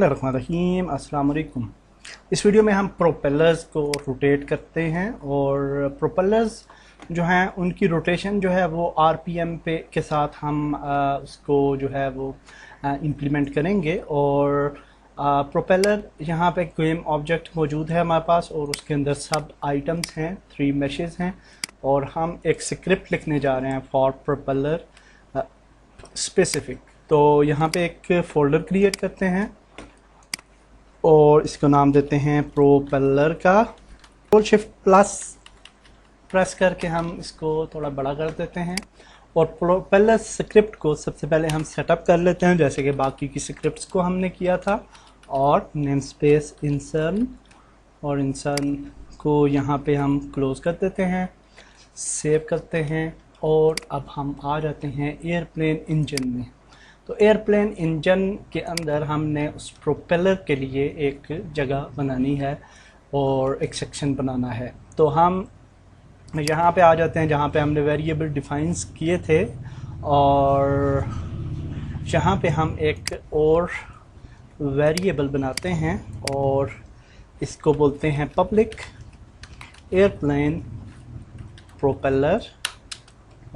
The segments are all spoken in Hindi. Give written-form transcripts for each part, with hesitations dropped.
रहीम अस्सलाम वालेकुम। इस वीडियो में हम प्रोपेलर्स को रोटेट करते हैं और प्रोपेलर्स जो हैं उनकी रोटेशन जो है वो आरपीएम पे के साथ हम उसको जो है वो इम्प्लीमेंट करेंगे। और प्रोपेलर यहाँ पे गेम ऑब्जेक्ट मौजूद है हमारे पास और उसके अंदर सब आइटम्स हैं, 3 मैशेस हैं और हम एक स्क्रिप्ट लिखने जा रहे हैं फॉर प्रोपेलर स्पेसिफिक। तो यहाँ पे एक फ़ोल्डर क्रिएट करते हैं और इसको नाम देते हैं प्रोपेलर का। कंट्रोल शिफ्ट प्लस प्रेस करके हम इसको थोड़ा बड़ा कर देते हैं और प्रोपेलर स्क्रिप्ट को सबसे पहले हम सेटअप कर लेते हैं जैसे कि बाकी की स्क्रिप्ट्स को हमने किया था। और नेम स्पेस इंसर्न और इंसर्न को यहाँ पे हम क्लोज़ कर देते हैं, सेव करते हैं और अब हम आ जाते हैं एयरप्लेन इंजन में। तो एयरप्लेन इंजन के अंदर हमने उस प्रोपेलर के लिए एक जगह बनानी है और एक सेक्शन बनाना है। तो हम यहाँ पे आ जाते हैं जहाँ पे हमने वेरिएबल डिफाइंस किए थे और यहाँ पे हम एक और वेरिएबल बनाते हैं और इसको बोलते हैं पब्लिक एयरप्लेन प्रोपेलर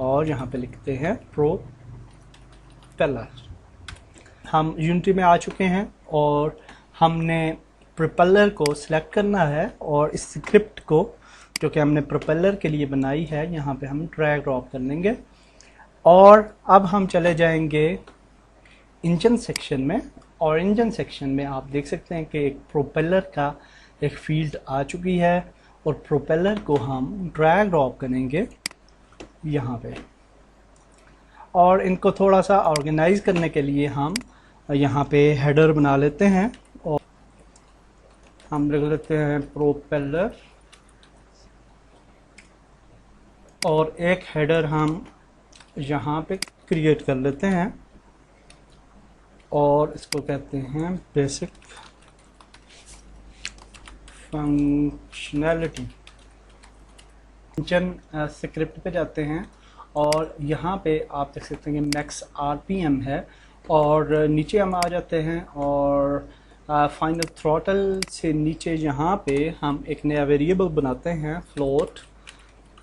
और यहाँ पे लिखते हैं प्रोपेलर। हम यूनिटी में आ चुके हैं और हमने प्रोपेलर को सिलेक्ट करना है और इस स्क्रिप्ट को जो कि हमने प्रोपेलर के लिए बनाई है यहाँ पे हम ड्रैग ड्रॉप कर लेंगे। और अब हम चले जाएंगे इंजन सेक्शन में और इंजन सेक्शन में आप देख सकते हैं कि एक प्रोपेलर का एक फील्ड आ चुकी है और प्रोपेलर को हम ड्रैग ड्रॉप करेंगे यहाँ पे। और इनको थोड़ा सा ऑर्गेनाइज करने के लिए हम यहाँ पे हेडर बना लेते हैं और हम लिख लेते हैं प्रोपेलर और एक हेडर हम यहाँ पे क्रिएट कर लेते हैं और इसको कहते हैं बेसिक फंक्शनैलिटी। इंजन स्क्रिप्ट पे जाते हैं और यहाँ पे आप देख सकते हैं कि मैक्स आरपीएम है और नीचे हम आ जाते हैं और फाइनल थ्रॉटल से नीचे यहाँ पे हम एक नया वेरिएबल बनाते हैं फ्लोट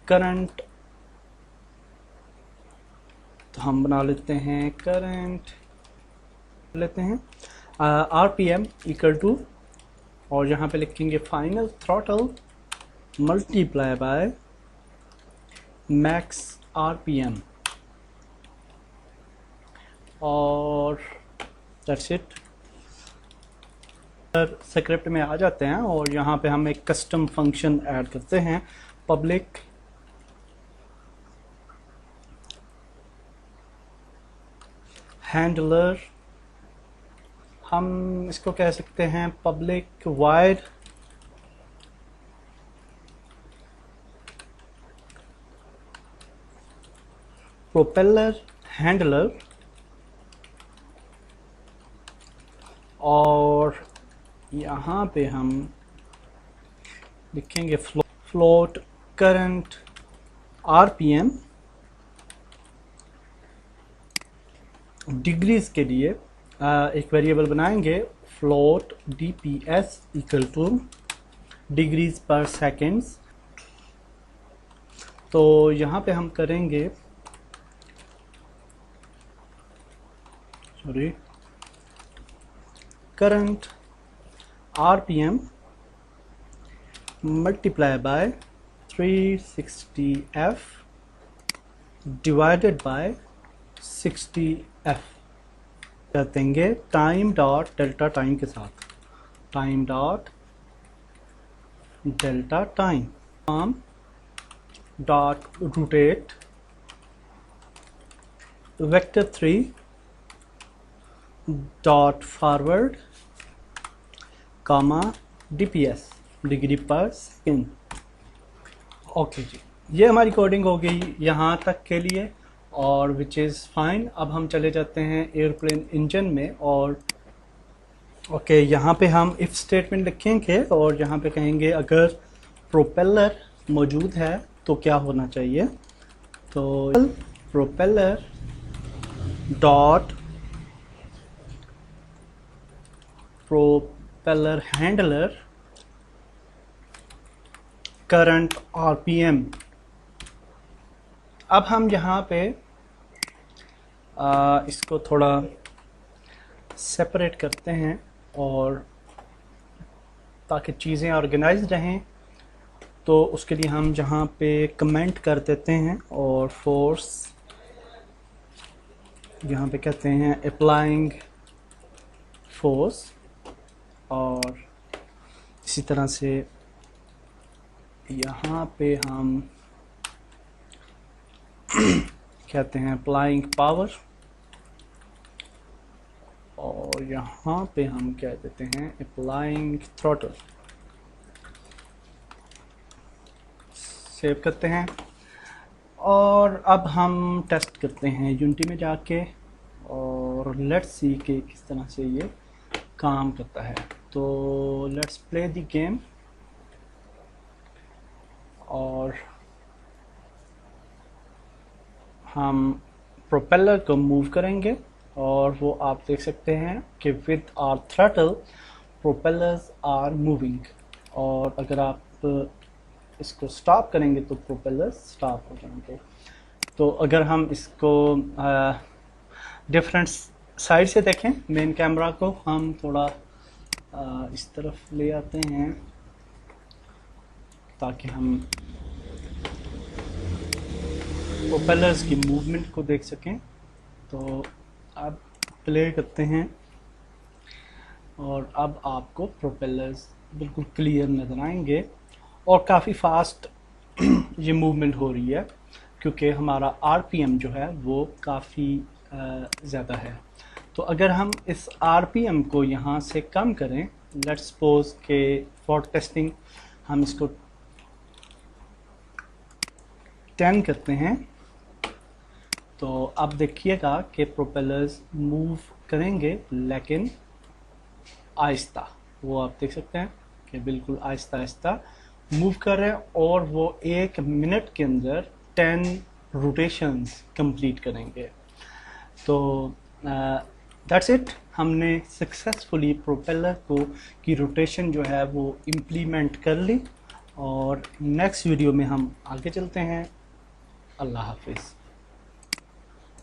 करंट। तो हम बना लेते हैं करंट लेते हैं आरपीएम इक्वल टू और यहाँ पे लिखेंगे final throttle multiply by max RPM और दैट्स इट। स्क्रिप्ट में आ जाते हैं और यहाँ पे हम एक कस्टम फंक्शन ऐड करते हैं पब्लिक हैंडलर। हम इसको कह सकते हैं पब्लिक वाइड प्रोपेलर हैंडलर और यहाँ पे हम लिखेंगे फ्लोट करंट आरपीएम। डिग्रीज के लिए एक वेरिएबल बनाएंगे float DPS equal to degrees per seconds. तो यहाँ पे हम करेंगे current RPM multiply by 360f divided by 60f कर देंगे टाइम डॉट डेल्टा टाइम के साथ। Time dot delta time dot rotate vector 3 dot forward comma DPS degree per second. Okay जी, ये हमारी कोडिंग हो गई यहाँ तक के लिए और विच इज़ फाइन। अब हम चले जाते हैं एयरप्लेन इंजन में और ओके यहाँ पे हम इफ़ स्टेटमेंट लिखेंगे और यहाँ पे कहेंगे अगर प्रोपेलर मौजूद है तो क्या होना चाहिए। तो propeller dot propeller handler current RPM. अब हम यहाँ पे इसको थोड़ा सेपरेट करते हैं और ताकि चीज़ें ऑर्गेनाइज रहें, तो उसके लिए हम जहाँ पे कमेंट कर देते हैं और फोर्स यहाँ पे कहते हैं अप्लाइंग फोर्स, और इसी तरह से यहाँ पे हम कहते हैं अप्लाइंग पावर, और यहाँ पे हम कह देते हैं अप्लाइंग थ्रॉटल। सेव करते हैं और अब हम टेस्ट करते हैं यूनिटी में जाके, और लेट्स सी कि किस तरह से ये काम करता है। तो लेट्स प्ले द गेम, और हम प्रोपेलर को मूव करेंगे और वो आप देख सकते हैं कि with our throttle propellers are moving, और अगर आप इसको स्टॉप करेंगे तो प्रोपेलर्स स्टॉप हो जाएंगे। तो अगर हम इसको डिफरेंट साइड से देखें, मेन कैमरा को हम थोड़ा इस तरफ ले आते हैं ताकि हम प्रोपेलर्स की मूवमेंट को देख सकें। तो अब प्ले करते हैं और अब आपको प्रोपेलर्स बिल्कुल क्लियर नज़र आएंगे और काफ़ी फास्ट ये मूवमेंट हो रही है, क्योंकि हमारा आरपीएम जो है वो काफ़ी ज़्यादा है। तो अगर हम इस आरपीएम को यहाँ से कम करें, लेट्स सपोज के फॉर टेस्टिंग हम इसको 10 करते हैं, तो अब देखिएगा कि प्रोपेलर्स मूव करेंगे लेकिन आहिस्ता। वो आप देख सकते हैं कि बिल्कुल आहिस्ता आहिस्ता मूव कर रहे हैं, और वो 1 मिनट के अंदर 10 रोटेशंस कंप्लीट करेंगे। तो दैट्स इट, हमने सक्सेसफुली प्रोपेलर की रोटेशन जो है वो इम्प्लीमेंट कर ली, और नेक्स्ट वीडियो में हम आगे चलते हैं। अल्लाह हाफिज़।